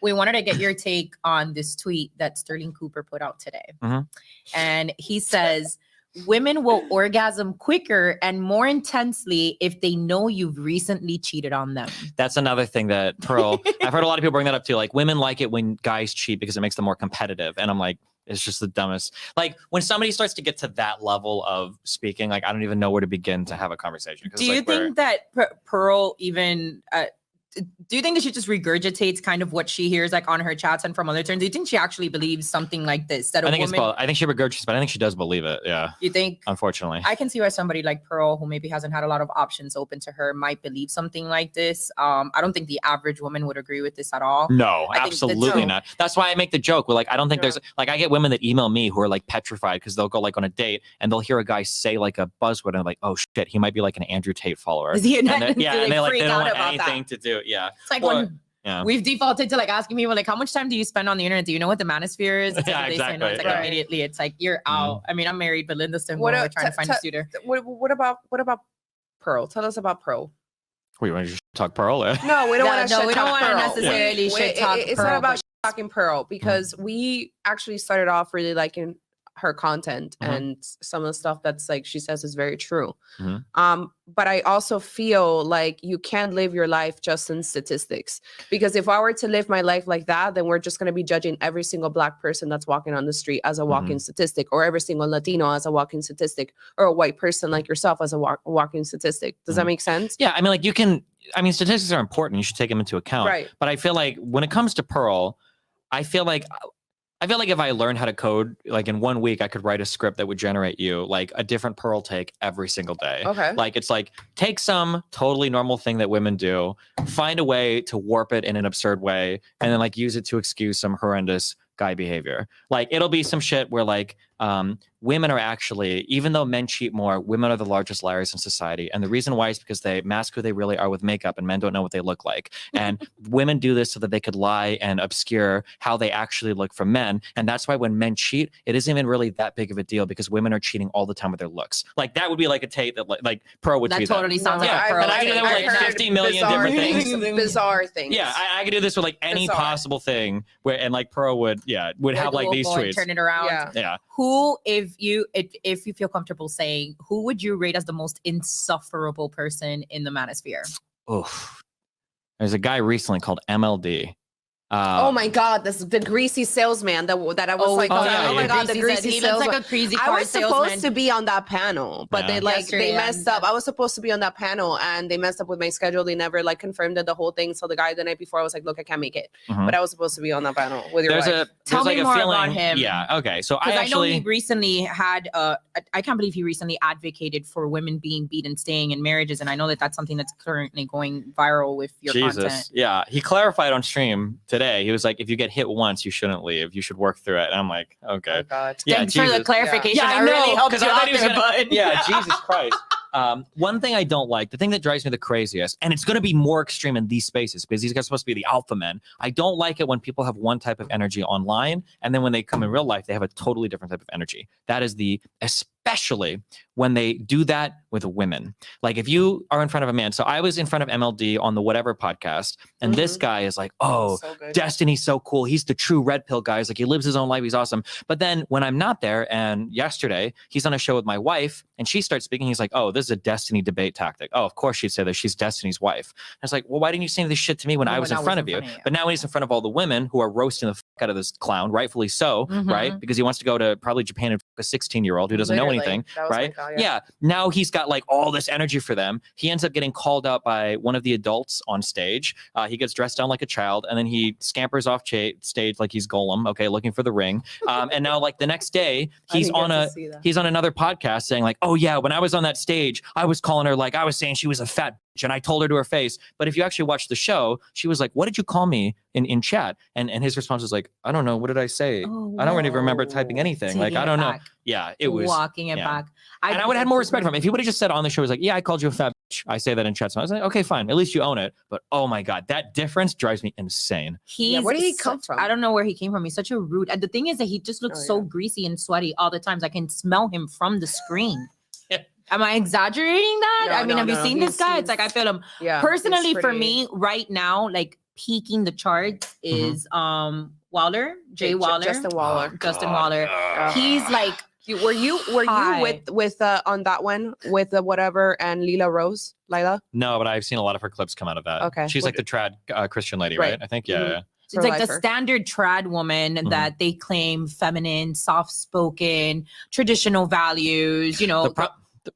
we wanted to get your take on this tweet that Sterling Cooper put out today. And he says, women will orgasm quicker and more intensely if they know you've recently cheated on them. That's another thing that Pearl, I've heard a lot of people bring that up too. Like, women like it when guys cheat because it makes them more competitive. And I'm like, it's just the dumbest. Like, when somebody starts to get to that level of speaking, like, I don't even know where to begin to have a conversation. Do you think that Pearl even... do you think that she just regurgitates kind of what she hears like on her chats and from other turns? Do you think she actually believes something like this? That I think it's both. I think she regurgitates, but I think she does believe it. Yeah. You think? Unfortunately. I can see why somebody like Pearl, who maybe hasn't had a lot of options open to her, might believe something like this. I don't think the average woman would agree with this at all. No, absolutely not. That's why I make the joke. We're like, I don't think there's like, I get women that email me who are like petrified because they'll go like on a date and they'll hear a guy say like a buzzword and they're like, oh shit, he might be like an Andrew Tate follower. Is he and they like, they don't want anything to do. Yeah. It's like we've defaulted to like asking people like, how much time do you spend on the internet? Do you know what the manosphere is? Yeah, exactly. No, it's like immediately it's like you're out. I mean, I'm married, but Linda's still we're trying to find a suitor. What about Pearl? Tell us about Pearl. Wait, want to talk Pearl? No, we don't want to. No, we don't want to necessarily shit talk Pearl. It's not about talking Pearl because we actually started off really liking her content and some of the stuff that's like she says is very true. But I also feel like you can't live your life just in statistics, because if I were to live my life like that, then we're just going to be judging every single Black person that's walking on the street as a walking statistic, or every single Latino as a walking statistic, or a white person like yourself as a walking statistic. Does that make sense? Yeah, I mean, like statistics are important. You should take them into account. Right. But I feel like when it comes to Pearl, I feel like if I learned how to code, like in 1 week, I could write a script that would generate you like a different Pearl take every single day. Okay. Like, it's like, take some totally normal thing that women do, find a way to warp it in an absurd way, and then like use it to excuse some horrendous guy behavior. Like, it'll be some shit where like, women are actually, even though men cheat more, women are the largest liars in society. And the reason why is because they mask who they really are with makeup, and men don't know what they look like. And women do this so that they could lie and obscure how they actually look from men. And that's why when men cheat, it isn't even really that big of a deal, because women are cheating all the time with their looks. Like, that would be like a take that like Pearl would that tweet totally that. sounds like a Pearl. And I can do that with like 50 million different things. Bizarre things. Yeah, I could do this with like any possible thing where, and like Pearl would have like these tweets. Turn it around. Yeah. Who, if you feel comfortable saying, who would you rate as the most insufferable person in the manosphere? Oof. There's a guy recently called MLD. Oh my God, the greasy salesman that I was my God, the greasy salesman. Looks like a crazy car I was supposed salesman. to be on that panel, but they messed up. I was supposed to be on that panel and they messed up with my schedule. They never like confirmed the whole thing. So the guy the night before, I was like, look, I can't make it. But I was supposed to be on that panel with your wife. Tell me more about him. Yeah, okay. So I know he recently had, I can't believe he recently advocated for women being beat and staying in marriages. And I know that that's something that's currently going viral with your content. Yeah, he clarified on stream today. He was like, if you get hit once, you shouldn't leave. You should work through it. And I'm like, okay. Oh God. Yeah, thanks for the clarification. Yeah, I really helped you out there, bud. Yeah, Jesus Christ. One thing I don't like, the thing that drives me the craziest, and it's going to be more extreme in these spaces because these guys are supposed to be the alpha men. I don't like it when people have one type of energy online, and then when they come in real life, they have a totally different type of energy. That is especially when they do that with women. Like, if you are in front of a man, so I was in front of MLD on the Whatever podcast, and this guy is like, oh, so Destiny's so cool. He's the true red pill guy. He's like, he lives his own life. He's awesome. But then when I'm not there, and yesterday he's on a show with my wife, and she starts speaking, he's like, oh, this is a Destiny debate tactic. Oh, of course she'd say that. She's Destiny's wife. And I was like, well, why didn't you say this shit to me when I was in front of you? But now when he's in front of all the women who are roasting the fuck out of this clown, rightfully so, right? Because he wants to go to probably Japan and fuck a 16-year-old who doesn't know anything, right? Yeah. Now he's got like all this energy for them. He ends up getting called out by one of the adults on stage. He gets dressed down like a child, and then he scampers off stage like he's Golem, okay, looking for the ring. And now like the next day, he's on another podcast saying like, oh yeah, when I was on that stage, I was calling her, like I was saying she was a fat bitch, and I told her to her face. But if you actually watch the show, she was like, what did you call me in chat? And his response was like, I don't know, what did I say? I don't really remember typing anything. Like, I don't know. Yeah, it was walking it back. And I would have had more respect from him if he would have just said on the show, was like, yeah, I called you a fat bitch. I say that in chat. So I was like, okay, fine. At least you own it. But oh my God, that difference drives me insane. Where did he come from? I don't know where he came from. He's such a rude. And the thing is that he just looks so greasy and sweaty all the times. I can smell him from the screen. Am I exaggerating that? No, have you seen this guy? It's like, I feel him. Personally, for me right now, like, peaking the charts is Waller, Jay Waller, Justin Waller. Justin Waller. He's like, Were you with on that one with whatever and Lila? No, but I've seen a lot of her clips come out of that. Okay. She's like the trad Christian lady, right? I think, yeah. It's like the standard trad woman that they claim feminine, soft-spoken, traditional values, you know.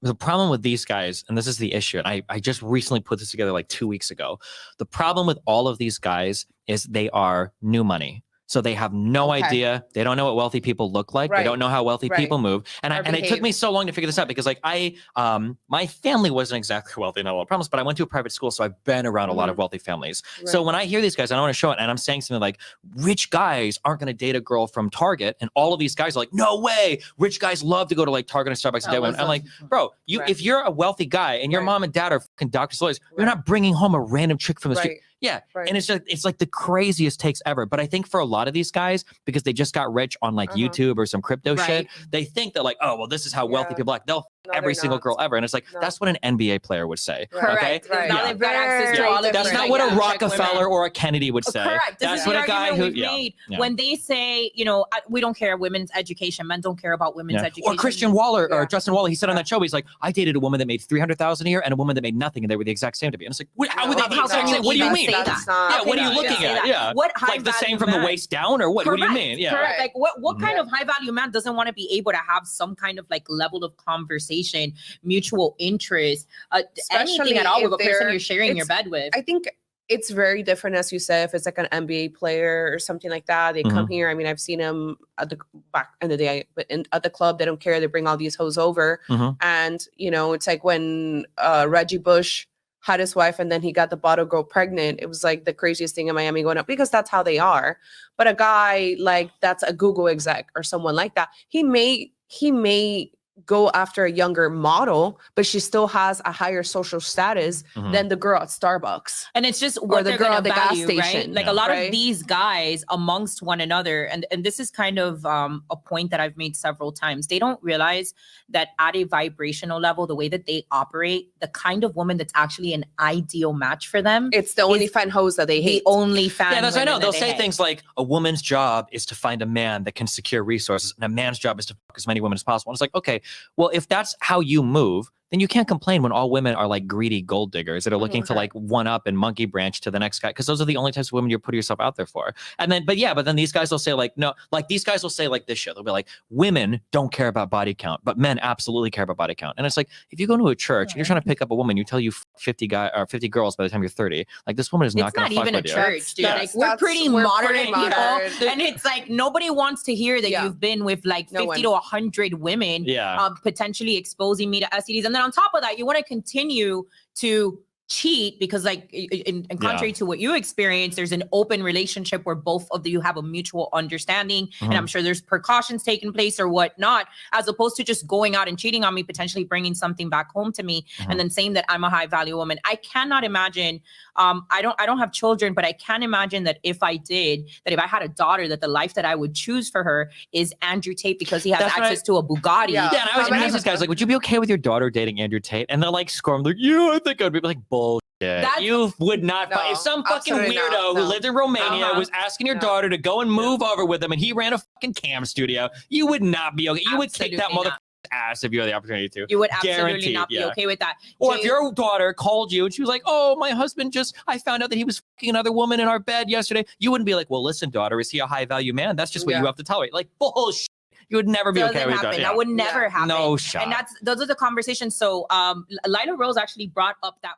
The problem with these guys, and this is the issue, and I just recently put this together like 2 weeks ago. The problem with all of these guys is they are new money. So they have no idea. They don't know what wealthy people look like. They don't know how wealthy people move. And it took me so long to figure this out because like my family wasn't exactly wealthy, not a lot of problems, but I went to a private school. So I've been around a lot of wealthy families. So when I hear these guys, I don't want to show it. And I'm saying something like rich guys aren't going to date a girl from Target. And all of these guys are like, no way. Rich guys love to go to like Target and Starbucks. And I'm like, bro, if you're a wealthy guy and your mom and dad are fucking doctors, lawyers, you're not bringing home a random chick from the street. Yeah. And it's like the craziest takes ever. But I think for a lot of these guys, because they just got rich on like YouTube or some crypto shit, they think that like, oh, well, this is how wealthy people act. They'll every single girl ever. And it's like, that's what an NBA player would say. Correct. Okay? Now they've got access to all of That's not what a Rockefeller or a Kennedy would say. Correct. That's what a guy who made. When they say, you know, we don't care women's education. Men don't care about women's education. Or Christian Waller or Justin Waller, he said on that show, he's like, I dated a woman that made $300,000 a year and a woman that made nothing, and they were the exact same to me. And it's like, how would they be the exact same? What do you mean? What are you looking at? Yeah. What like the same from the waist down, or what? What do you mean? Yeah. Correct. Like what kind of high value man doesn't want to be able to have some kind of like level of conversation, mutual interest, anything at all with a person you're sharing your bed with? I think it's very different, as you said, if it's like an NBA player or something like that. They come here. I mean, I've seen them at the back in the day, but at the club, they don't care. They bring all these hoes over, and you know, it's like when Reggie Bush had his wife and then he got the bottle girl pregnant. It was like the craziest thing in Miami going up because that's how they are. But a guy like that's a Google exec or someone like that, he may go after a younger model, but she still has a higher social status than the girl at Starbucks. And it's just what the girl at the gas station. Right? Like a lot of these guys amongst one another, and this is kind of a point that I've made several times. They don't realize that at a vibrational level, the way that they operate, the kind of woman that's actually an ideal match for them. It's the only fan hoes that they hate. The only fan. Yeah, that's I know. They'll say things like a woman's job is to find a man that can secure resources, and a man's job is to fuck as many women as possible. And it's like, okay, well, if that's how you move, then you can't complain when all women are like greedy gold diggers that are looking to like one up and monkey branch to the next guy, because those are the only types of women you're putting yourself out there for. And then, but then these guys will say like, no, like these guys will say like this shit. They'll be like, women don't care about body count, but men absolutely care about body count. And it's like, if you go to a church and you're trying to pick up a woman, you tell you 50 girls by the time you're 30. Like this woman is not going to fuck with you. It's not even a church, dude. Like we're pretty modern, and it's like nobody wants to hear that you've been with like 50 to 100 women, potentially exposing me to STDs. And then on top of that, you want to continue to cheat because like in contrary to what you experience, there's an open relationship where both of you have a mutual understanding, and I'm sure there's precautions taking place or whatnot, as opposed to just going out and cheating on me, potentially bringing something back home to me and then saying that I'm a high value woman. I cannot imagine, I don't have children, but I can imagine that if I did, that if I had a daughter, that the life that I would choose for her is Andrew Tate because he has access to a Bugatti. Yeah, and I always ask these guys like, would you be okay with your daughter dating Andrew Tate? And they're like squirm, like, yeah, I think I'd be like, bullshit. You would not find if some fucking weirdo who lived in Romania was asking your daughter to go and move over with him and he ran a fucking cam studio, you would not be okay. You would kick that motherfucker's ass if you had the opportunity to. You would absolutely not be okay with that. Or if your daughter called you and she was like, oh, my husband I found out that he was fucking another woman in our bed yesterday. You wouldn't be like, well, listen, daughter, is he a high value man? That's just what you have to tolerate. Like, bullshit. You would never be okay with that. That would never happen. No shot. And those are the conversations. So Lila Rose actually brought up that